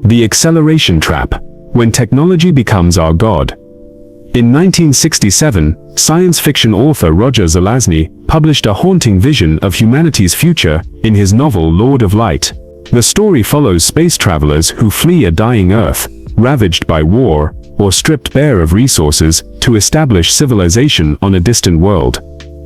The acceleration trap, when technology becomes our god. In 1967, science fiction author Roger Zelazny published a haunting vision of humanity's future in his novel Lord of Light. The story follows space travelers who flee a dying Earth, ravaged by war, or stripped bare of resources, to establish civilization on a distant world.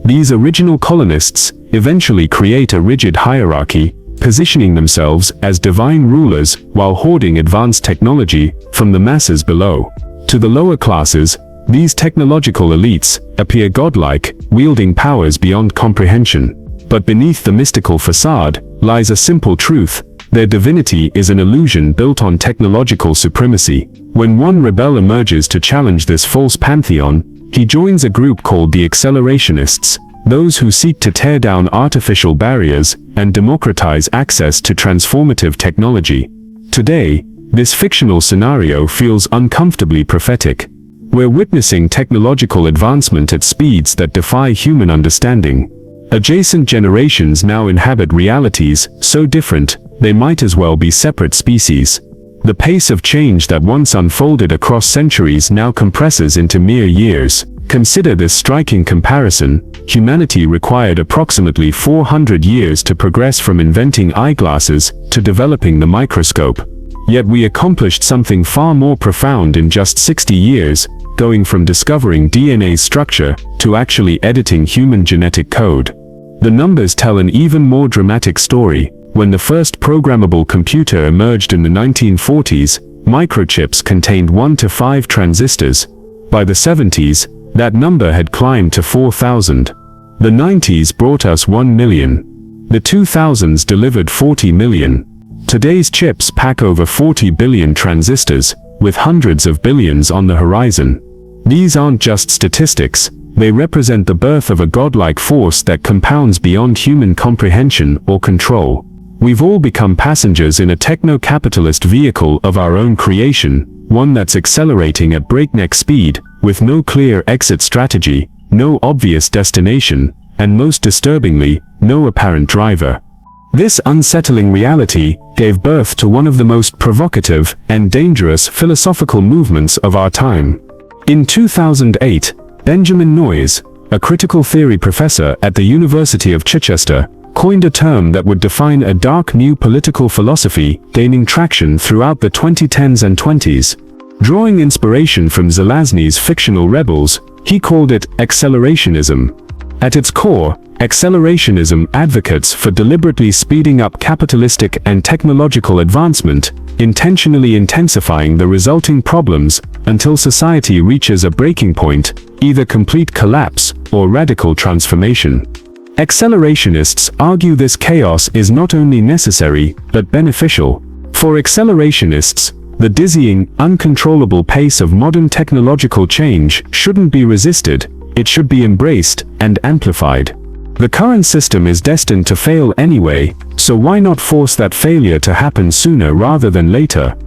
These original colonists eventually create a rigid hierarchy, positioning themselves as divine rulers while hoarding advanced technology from the masses below. To the lower classes, these technological elites appear godlike, wielding powers beyond comprehension. But beneath the mystical facade lies a simple truth: their divinity is an illusion built on technological supremacy. When one rebel emerges to challenge this false pantheon, he joins a group called the Accelerationists, those who seek to tear down artificial barriers and democratize access to transformative technology. Today, this fictional scenario feels uncomfortably prophetic. We're witnessing technological advancement at speeds that defy human understanding. Adjacent generations now inhabit realities so different, they might as well be separate species. The pace of change that once unfolded across centuries now compresses into mere years. Consider this striking comparison: humanity required approximately 400 years to progress from inventing eyeglasses to developing the microscope. Yet we accomplished something far more profound in just 60 years, going from discovering DNA structure to actually editing human genetic code. The numbers tell an even more dramatic story. When the first programmable computer emerged in the 1940s, microchips contained 1 to 5 transistors. By the 70s, that number had climbed to 4,000. The 90s brought us 1 million. The 2000s delivered 40 million. Today's chips pack over 40 billion transistors, with hundreds of billions on the horizon. These aren't just statistics, they represent the birth of a godlike force that compounds beyond human comprehension or control. We've all become passengers in a techno-capitalist vehicle of our own creation, one that's accelerating at breakneck speed, with no clear exit strategy, no obvious destination, and most disturbingly, no apparent driver. This unsettling reality gave birth to one of the most provocative and dangerous philosophical movements of our time. In 2008, Benjamin Noyes, a critical theory professor at the University of Chichester, coined a term that would define a dark new political philosophy gaining traction throughout the 2010s and 20s. Drawing inspiration from Zelazny's fictional rebels, he called it Accelerationism. At its core, Accelerationism advocates for deliberately speeding up capitalistic and technological advancement, intentionally intensifying the resulting problems until society reaches a breaking point, either complete collapse or radical transformation. Accelerationists argue this chaos is not only necessary, but beneficial. For accelerationists, the dizzying, uncontrollable pace of modern technological change shouldn't be resisted, it should be embraced and amplified. The current system is destined to fail anyway, so why not force that failure to happen sooner rather than later?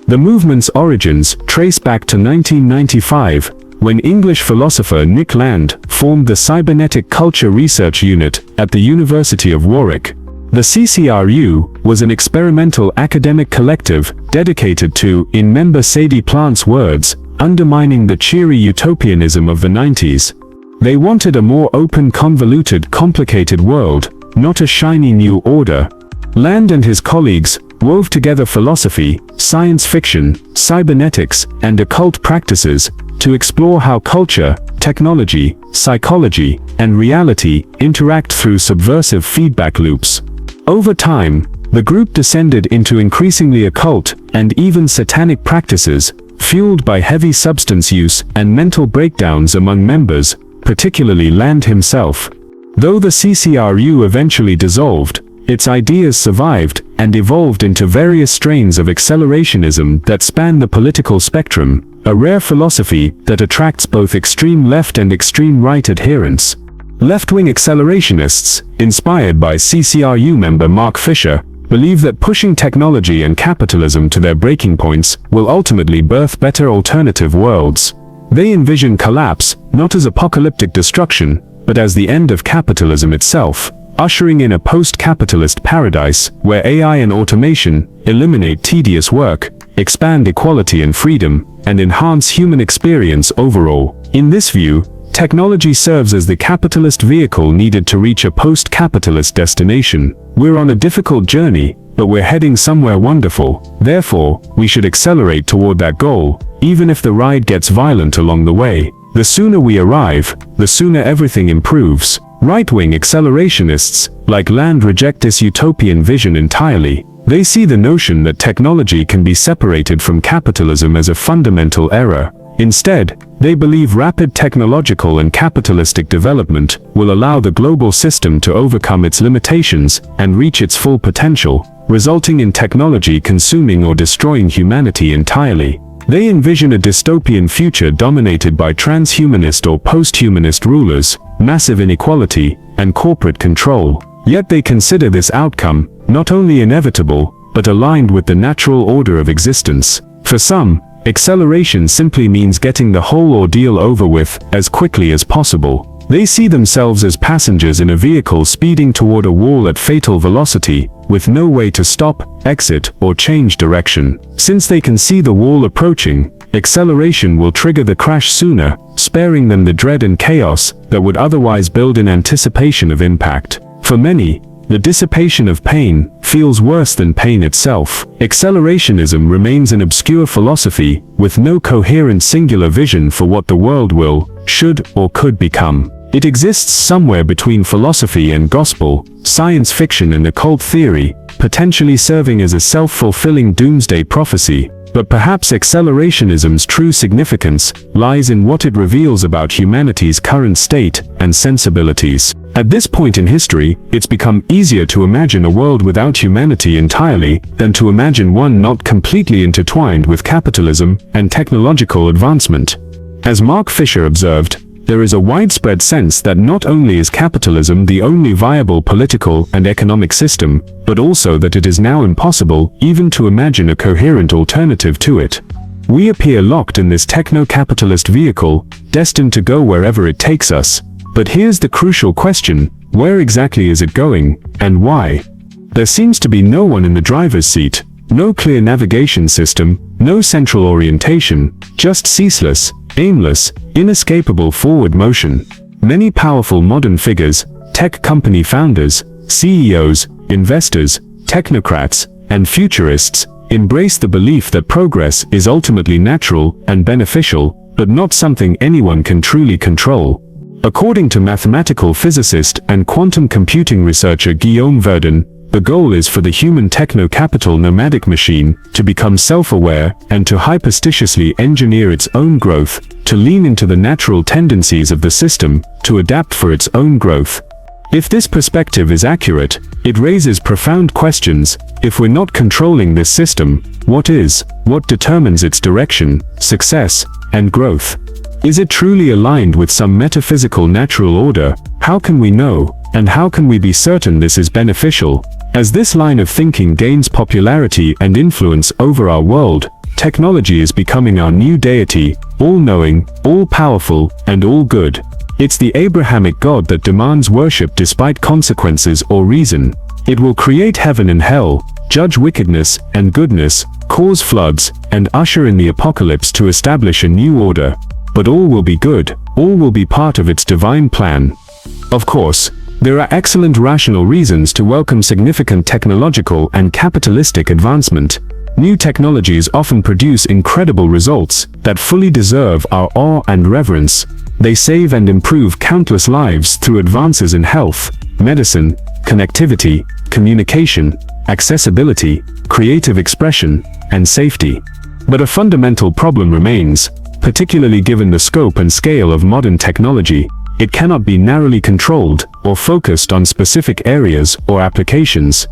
The movement's origins trace back to 1995, when English philosopher Nick Land formed the Cybernetic Culture Research Unit at the University of Warwick. The CCRU was an experimental academic collective dedicated to, in member Sadie Plant's words, undermining the cheery utopianism of the 90s. They wanted a more open, convoluted, complicated world, not a shiny new order. Land and his colleagues wove together philosophy, science fiction, cybernetics, and occult practices to explore how culture, technology, psychology, and reality interact through subversive feedback loops. Over time, the group descended into increasingly occult and even satanic practices, fueled by heavy substance use and mental breakdowns among members, particularly Land himself. Though the CCRU eventually dissolved, its ideas survived and evolved into various strains of accelerationism that span the political spectrum, a rare philosophy that attracts both extreme left and extreme right adherents. Left-wing accelerationists, inspired by CCRU member Mark Fisher, believe that pushing technology and capitalism to their breaking points will ultimately birth better alternative worlds. They envision collapse, not as apocalyptic destruction, but as the end of capitalism itself, ushering in a post-capitalist paradise where AI and automation eliminate tedious work, expand equality and freedom, and enhance human experience overall. In this view, technology serves as the capitalist vehicle needed to reach a post-capitalist destination. We're on a difficult journey, but we're heading somewhere wonderful. Therefore, we should accelerate toward that goal, even if the ride gets violent along the way. The sooner we arrive, the sooner everything improves. Right-wing accelerationists, like Land, reject this utopian vision entirely. They see the notion that technology can be separated from capitalism as a fundamental error. Instead, they believe rapid technological and capitalistic development will allow the global system to overcome its limitations and reach its full potential, resulting in technology consuming or destroying humanity entirely. They envision a dystopian future dominated by transhumanist or post-humanist rulers, massive inequality, and corporate control. Yet they consider this outcome not only inevitable, but aligned with the natural order of existence. For some, acceleration simply means getting the whole ordeal over with as quickly as possible. They see themselves as passengers in a vehicle speeding toward a wall at fatal velocity, with no way to stop, exit, or change direction. Since they can see the wall approaching, acceleration will trigger the crash sooner, sparing them the dread and chaos that would otherwise build in anticipation of impact. For many, the dissipation of pain feels worse than pain itself. Accelerationism remains an obscure philosophy, with no coherent singular vision for what the world will, should, or could become. It exists somewhere between philosophy and gospel, science fiction and occult theory, potentially serving as a self-fulfilling doomsday prophecy. But perhaps accelerationism's true significance lies in what it reveals about humanity's current state and sensibilities. At this point in history, it's become easier to imagine a world without humanity entirely than to imagine one not completely intertwined with capitalism and technological advancement. As Mark Fisher observed, there is a widespread sense that not only is capitalism the only viable political and economic system, but also that it is now impossible even to imagine a coherent alternative to it. We appear locked in this techno-capitalist vehicle, destined to go wherever it takes us. But here's the crucial question: where exactly is it going, and why? There seems to be no one in the driver's seat, no clear navigation system, no central orientation, just ceaseless, aimless, inescapable forward motion. Many powerful modern figures, tech company founders, CEOs, investors, technocrats, and futurists, embrace the belief that progress is ultimately natural and beneficial, but not something anyone can truly control. According to mathematical physicist and quantum computing researcher Guillaume Verdun, the goal is for the human techno-capital nomadic machine to become self-aware and to hyperstitiously engineer its own growth, to lean into the natural tendencies of the system, to adapt for its own growth. If this perspective is accurate, it raises profound questions. If we're not controlling this system, what is? What determines its direction, success, and growth? Is it truly aligned with some metaphysical natural order? How can we know, and how can we be certain this is beneficial? As this line of thinking gains popularity and influence over our world, technology is becoming our new deity, all-knowing, all-powerful, and all-good. It's the Abrahamic God that demands worship despite consequences or reason. It will create heaven and hell, judge wickedness and goodness, cause floods, and usher in the apocalypse to establish a new order. But all will be good, all will be part of its divine plan. Of course, there are excellent rational reasons to welcome significant technological and capitalistic advancement. New technologies often produce incredible results that fully deserve our awe and reverence. They save and improve countless lives through advances in health, medicine, connectivity, communication, accessibility, creative expression, and safety. But a fundamental problem remains, particularly given the scope and scale of modern technology. It cannot be narrowly controlled or focused on specific areas or applications.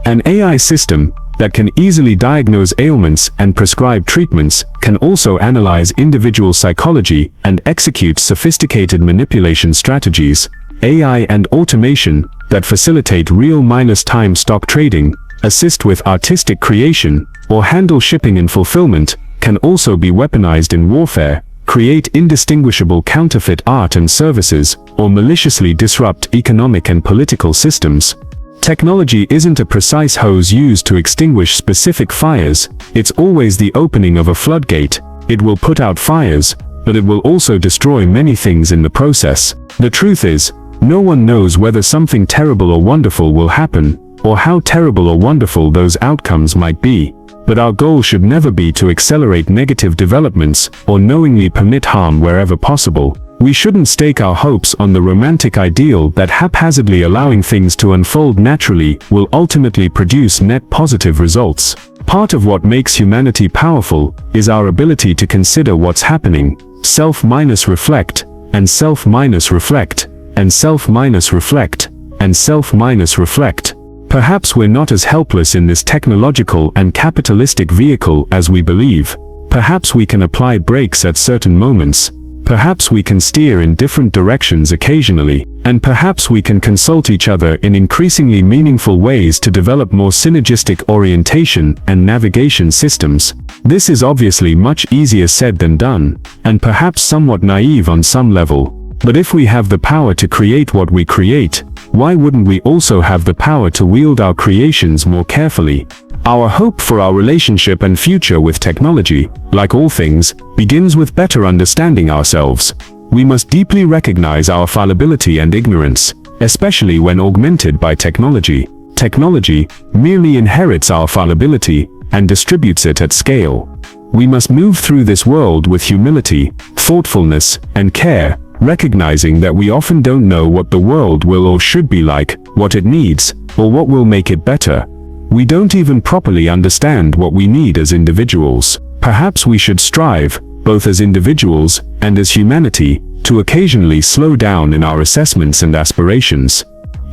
An AI system that can easily diagnose ailments and prescribe treatments can also analyze individual psychology and execute sophisticated manipulation strategies. AI and automation that facilitate real-time stock trading, assist with artistic creation, or handle shipping and fulfillment can also be weaponized in warfare, create indistinguishable counterfeit art and services, or maliciously disrupt economic and political systems. Technology isn't a precise hose used to extinguish specific fires, it's always the opening of a floodgate. It will put out fires, but it will also destroy many things in the process. The truth is, no one knows whether something terrible or wonderful will happen, or how terrible or wonderful those outcomes might be. But our goal should never be to accelerate negative developments or knowingly permit harm wherever possible. We shouldn't stake our hopes on the romantic ideal that haphazardly allowing things to unfold naturally will ultimately produce net positive results. Part of what makes humanity powerful is our ability to consider what's happening, self-reflect, and self-reflect, and self-reflect, and self-reflect. Perhaps we're not as helpless in this technological and capitalistic vehicle as we believe. Perhaps we can apply brakes at certain moments. Perhaps we can steer in different directions occasionally, and perhaps we can consult each other in increasingly meaningful ways to develop more synergistic orientation and navigation systems. This is obviously much easier said than done, and perhaps somewhat naive on some level. But if we have the power to create what we create, why wouldn't we also have the power to wield our creations more carefully? Our hope for our relationship and future with technology, like all things, begins with better understanding ourselves. We must deeply recognize our fallibility and ignorance, especially when augmented by technology. Technology merely inherits our fallibility and distributes it at scale. We must move through this world with humility, thoughtfulness, and care, recognizing that we often don't know what the world will or should be like, what it needs, or what will make it better. We don't even properly understand what we need as individuals. Perhaps we should strive, both as individuals and as humanity, to occasionally slow down in our assessments and aspirations.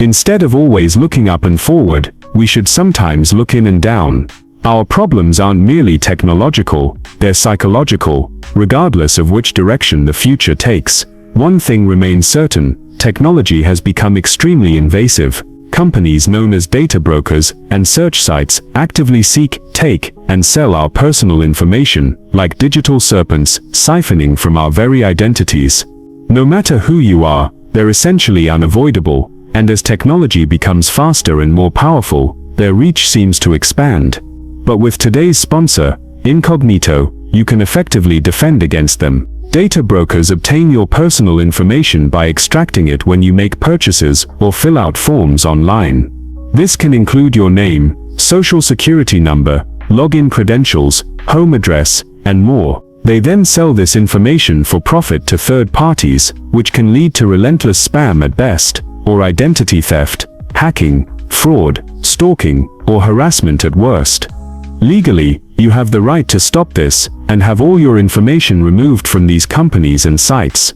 Instead of always looking up and forward, we should sometimes look in and down. Our problems aren't merely technological, they're psychological, regardless of which direction the future takes. One thing remains certain: technology has become extremely invasive. Companies known as data brokers and search sites actively seek, take, and sell our personal information, like digital serpents, siphoning from our very identities. No matter who you are, they're essentially unavoidable, and as technology becomes faster and more powerful, their reach seems to expand. But with today's sponsor, Incognito, you can effectively defend against them. Data brokers obtain your personal information by extracting it when you make purchases or fill out forms online. This can include your name, social security number, login credentials, home address, and more. They then sell this information for profit to third parties, which can lead to relentless spam at best, or identity theft, hacking, fraud, stalking, or harassment at worst. Legally, you have the right to stop this and have all your information removed from these companies and sites.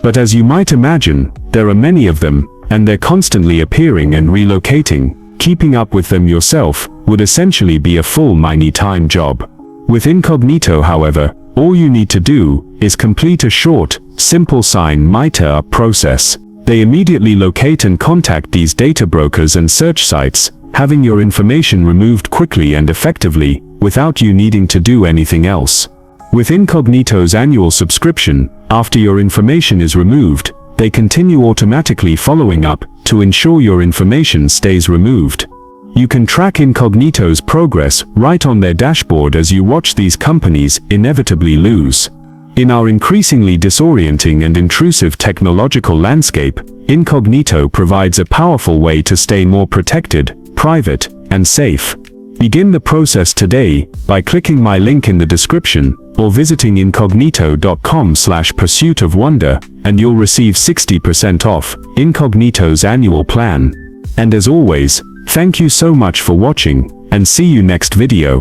But as you might imagine, there are many of them, and they're constantly appearing and relocating. Keeping up with them yourself would essentially be a full many-time job. With Incognito, however, all you need to do is complete a short, simple sign MITRE up process. They immediately locate and contact these data brokers and search sites, having your information removed quickly and effectively, without you needing to do anything else. With Incognito's annual subscription, after your information is removed, they continue automatically following up to ensure your information stays removed. You can track Incognito's progress right on their dashboard as you watch these companies inevitably lose. In our increasingly disorienting and intrusive technological landscape, Incognito provides a powerful way to stay more protected, private, and safe. Begin the process today by clicking my link in the description or visiting incognito.com/pursuitofwonder, and you'll receive 60% off Incognito's annual plan. And as always, thank you so much for watching, and see you next video.